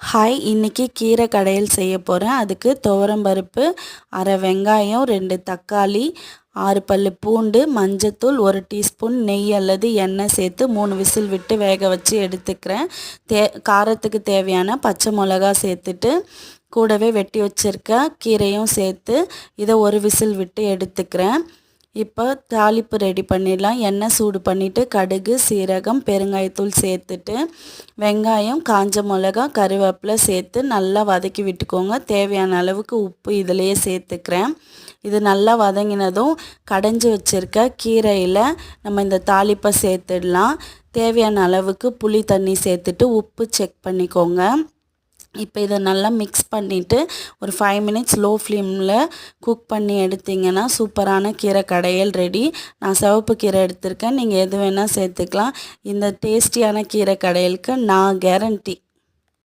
Hi, இன்றைக்கி கீரை கடையல் செய்ய போகிறேன். அதுக்கு துவரம்பருப்பு, அரை வெங்காயம், 2 தக்காளி, 6 பல்லு பூண்டு, மஞ்சத்தூள், 1 டீஸ்பூன் நெய் அல்லது எண்ணெய் சேர்த்து 3 விசில் விட்டு வேக வச்சு எடுத்துக்கிறேன். காரத்துக்கு தேவையான பச்சை மிளகா சேர்த்துட்டு கூடவே வெட்டி வச்சுருக்க கீரையும் சேர்த்து இதை 1 விசில் விட்டு எடுத்துக்கிறேன். இப்போ தாளிப்பு ரெடி பண்ணிடலாம். எண்ணெய் சூடு பண்ணிவிட்டு கடுகு, சீரகம், பெருங்காயத்தூள் சேர்த்துட்டு வெங்காயம், காஞ்ச மிளகா, கருவேப்பிலை சேர்த்து நல்லா வதக்கி விட்டுக்கோங்க. தேவையான அளவுக்கு உப்பு இதிலையே சேர்த்துக்கிறேன். இது நல்லா வதங்கினதும் கடைஞ்சி வச்சுருக்க கீரையில் நம்ம இந்த தாளிப்பை சேர்த்துடலாம். தேவையான அளவுக்கு புளி தண்ணி சேர்த்துட்டு உப்பு செக் பண்ணிக்கோங்க. இப்போ இதை நல்லா மிக்ஸ் பண்ணிவிட்டு ஒரு 5 மினிட்ஸ் லோ ஃப்ளேமில் குக் பண்ணி எடுத்திங்கன்னா சூப்பரான கீரை கடையல் ரெடி. நான் சிவப்பு கீரை எடுத்திருக்கேன், நீங்கள் எது வேணால் சேர்த்துக்கலாம். இந்த டேஸ்டியான கீரை கடையலுக்கு நான் கேரண்டி.